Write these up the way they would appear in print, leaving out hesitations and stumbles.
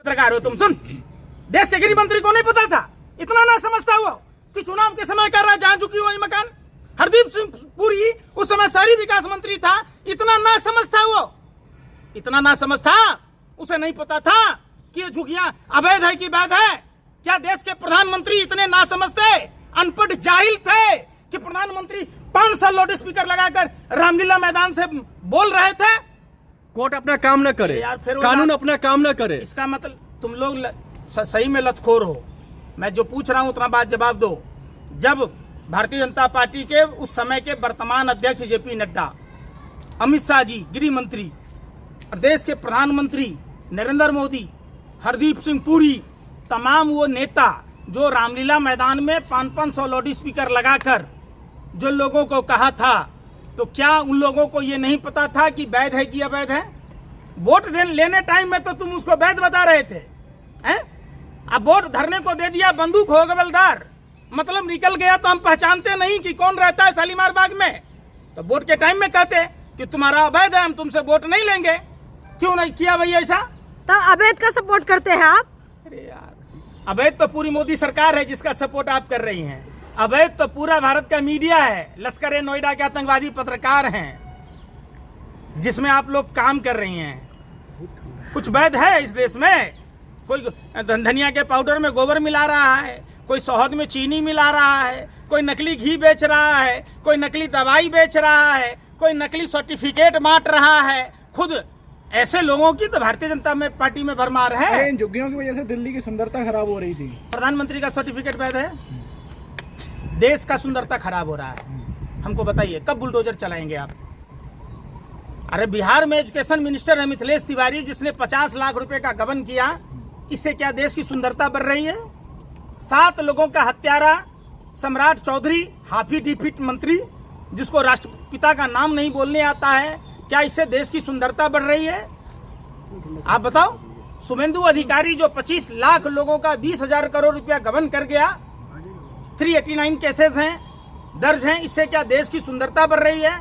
पत्रकार हो तुम, सुन, देश के गृह मंत्री को नहीं पता था, इतना ना समझता हुआ कि चुनाव के समय कर रहा जहां झुकी वही मकान। हरदीप सिंह पुरी उस समय शहरी विकास मंत्री था, इतना ना समझता हुआ, इतना ना समझता, उसे नहीं पता था कि ये झुकियां अवैध है कि वैध है। क्या देश के प्रधानमंत्री इतने ना समझते, अनपढ़ जाहिल थे कि प्रधानमंत्री 500 लाउड स्पीकर लगाकर रामलीला मैदान से बोल रहे थे? कोर्ट अपना काम न करे यार, फिर कानून अपना काम न करे, इसका मतलब तुम लोग सही में लतखोर हो। मैं जो पूछ रहा हूं उतना बात जवाब दो। जब भारतीय जनता पार्टी के उस समय के वर्तमान अध्यक्ष जेपी नड्डा, अमित शाह जी गृह मंत्री, देश के प्रधानमंत्री नरेंद्र मोदी, हरदीप सिंह पुरी, तमाम वो नेता जो रामलीला मैदान में 500 लाउड स्पीकर लगाकर जो लोगों को कहा था, तो क्या उन लोगों को ये नहीं पता था कि वैध है कि अवैध है? वोट लेने टाइम में तो तुम उसको वैध बता रहे थे, हैं? अब वोट धरने को दे दिया, बंदूक हो गवलदार, मतलब निकल गया तो हम पहचानते नहीं कि कौन रहता है शालीमार बाग में, तो वोट के टाइम में कहते कि तुम्हारा अवैध है, हम तुमसे वोट नहीं लेंगे। क्यों नहीं किया भाई ऐसा? तो अवैध का सपोर्ट करते हैं आप? अरे यार, अवैध तो पूरी मोदी सरकार है जिसका सपोर्ट आप कर रही हैं। अवैध तो पूरा भारत का मीडिया है, लश्कर ए नोएडा के आतंकवादी पत्रकार हैं जिसमें आप लोग काम कर रही हैं। कुछ वैध है इस देश में? कोई धनिया के पाउडर में गोबर मिला रहा है, कोई शहद में चीनी मिला रहा है, कोई नकली घी बेच रहा है, कोई नकली दवाई बेच रहा है, कोई नकली सर्टिफिकेट बांट रहा है। खुद ऐसे लोगों की तो भारतीय जनता में पार्टी में भरमार है। इन झुग्गियों की वजह से दिल्ली की सुंदरता खराब हो रही थी। प्रधानमंत्री का सर्टिफिकेट वैध है? देश का सुंदरता खराब हो रहा है। हमको बताइए कब बुलडोजर चलाएंगे आप? अरे बिहार में एजुकेशन मिनिस्टर है मिथिलेश तिवारी, जिसने 50 लाख रुपए का गबन किया, इससे क्या देश की सुंदरता बढ़ रही है? 7 लोगों का हत्यारा सम्राट चौधरी, हाफी डिफिट मंत्री, जिसको राष्ट्रपिता का नाम नहीं बोलने आता है, क्या इससे देश की सुंदरता बढ़ रही है? आप बताओ। शुभेंदु अधिकारी जो 25 लाख लोगों का 20,000 करोड़ रुपया गबन कर गया, 389 केसेस हैं दर्ज हैं, इससे क्या देश की सुंदरता बढ़ रही है?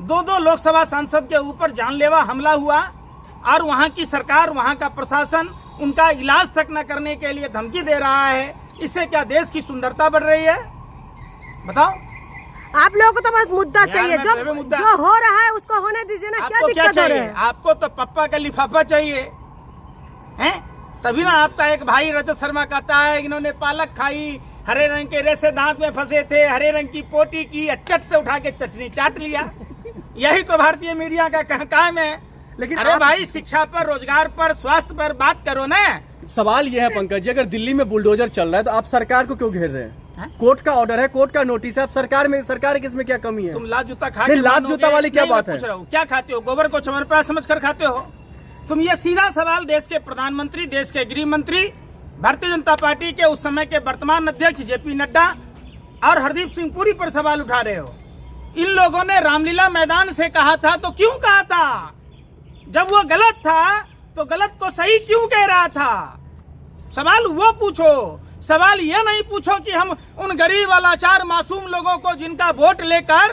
2 लोकसभा सांसद के ऊपर जानलेवा हमला हुआ और वहां की सरकार, वहां का प्रशासन उनका इलाज तक न करने के लिए धमकी दे रहा है, इससे क्या देश की सुंदरता बढ़ रही है? बताओ। आप लोगों को तो बस मुद्दा चाहिए, जो हो रहा है उसको होने दीजिए ना। क्या दिक्कत हो रही है? आपको तो पप्पा का लिफाफा चाहिए, हैं? तभी ना आपका एक भाई रजत शर्मा कहता है इन्होंने पालक खाई, हरे रंग के रेसे दांत में फंसे थे, हरे रंग की पोटी की, चट से उठा के चटनी चाट लिया। यही तो भारतीय मीडिया का काम है। लेकिन अरे भाई, शिक्षा पर, रोजगार पर, स्वास्थ्य पर बात करो ना। सवाल ये है पंकज जी, अगर दिल्ली में बुलडोजर चल रहा है तो आप सरकार को क्यों घेर रहे हैं? कोर्ट का ऑर्डर है, कोर्ट का नोटिस है, आप सरकार की इसमें क्या कमी है? तुम लात जूता खा नहीं, लात जूता वाली क्या बात है? क्या खाते हो? गोबर को चमरप्राश समझकर खाते हो तुम? ये सीधा सवाल देश के प्रधानमंत्री, देश के गृह मंत्री, भारतीय जनता पार्टी के उस समय के वर्तमान अध्यक्ष जेपी नड्डा और हरदीप सिंह पुरी पर सवाल उठा रहे हो। इन लोगों ने रामलीला मैदान से कहा था तो क्यों कहा था? जब वो गलत था तो गलत को सही क्यों कह रहा था? सवाल वो पूछो। सवाल ये नहीं पूछो कि हम उन गरीब लाचार मासूम लोगों को जिनका वोट लेकर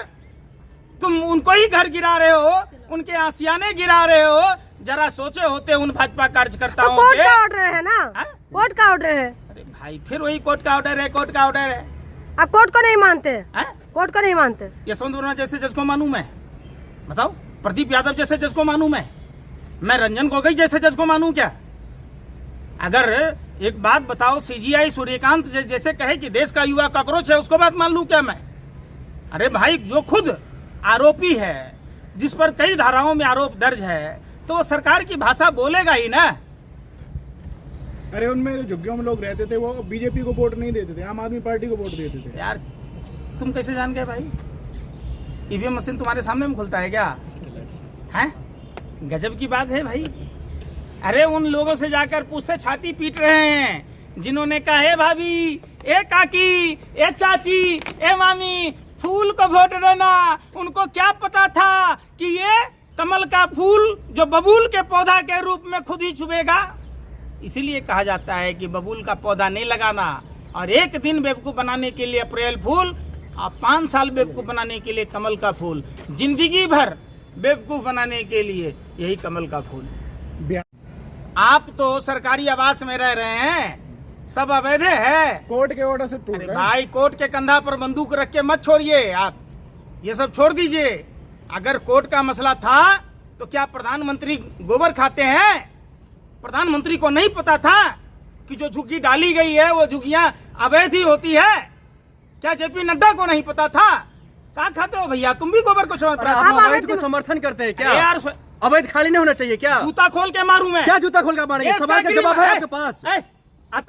तुम उनको ही घर गिरा रहे हो, उनके आसियाने गिरा रहे हो। जरा सोचे होते उन भाजपा कार्यकर्ताओं कोर्ट का ऑर्डर है ना? कोर्ट का ऑर्डर है। अरे भाई, फिर वही कोर्ट का ऑर्डर है, कोर्ट का ऑर्डर है। आप कोर्ट को नहीं मानते? कोर्ट को नहीं मानते? यशवंत वर्मा जैसे जज को मानूं मैं? बताओ। प्रदीप यादव जैसे जज को मानूं मैं रंजन गोगोई जैसे जज को मानूं क्या? अगर एक बात बताओ, सीजीआई सूर्यकांत जैसे कहे कि देश का युवा कॉकरोच है, उसको बात मान लूं क्या मैं? अरे भाई, जो खुद आरोपी है, जिस पर कई धाराओं में आरोप दर्ज है, तो वो सरकार की भाषा बोलेगा ही ना। अरे उनमें जो झुग्गियों में लोग रहते थे वो बीजेपी को वोट नहीं देते थे, आम आदमी पार्टी को वोट देते थे। यार तुम कैसे जान गए भाई? ईवीएम मशीन तुम्हारे सामने में खुलता है क्या? हैं? गजब की बात है भाई। अरे उन लोगों से जाकर पूछते, छाती पीट रहे हैं जिन्होंने कहा है भाभी, ए काकी, ए चाची, ए मामी, फूल को वोट देना। उनको क्या पता था कि ये कमल का फूल जो बबूल के पौधा के रूप में खुद ही चुभेगा? इसीलिए कहा जाता है कि बबूल का पौधा नहीं लगाना, और एक दिन बेवकूफ बनाने के लिए अप्रैल फूल, और 5 साल बेवकूफ बनाने के लिए कमल का फूल, जिंदगी भर बेवकूफ बनाने के लिए यही कमल का फूल। आप तो सरकारी आवास में रह रहे हैं, सब अवैध है। कोर्ट के ऑर्डर से टूट अरे रहा है। भाई, कोर्ट के कंधा पर बंदूक रख के मत छोड़िए आप, ये सब छोड़ दीजिए। अगर कोर्ट का मसला था तो क्या प्रधानमंत्री गोबर खाते हैं? प्रधानमंत्री को नहीं पता था कि जो झुग्गी डाली गई है वो झुग्गियां अवैध ही होती है? क्या जेपी नड्डा को नहीं पता था? कहाँ खाते हो भैया, तुम भी गोबर को आप अवैध को समर्थन करते हैं क्या? यार अवैध खाली नहीं होना चाहिए क्या? जूता खोल के मारूं मैं? क्या जूता खोल के मारेंगे? देश सवाल का का जवाब है गरीब आपके पास?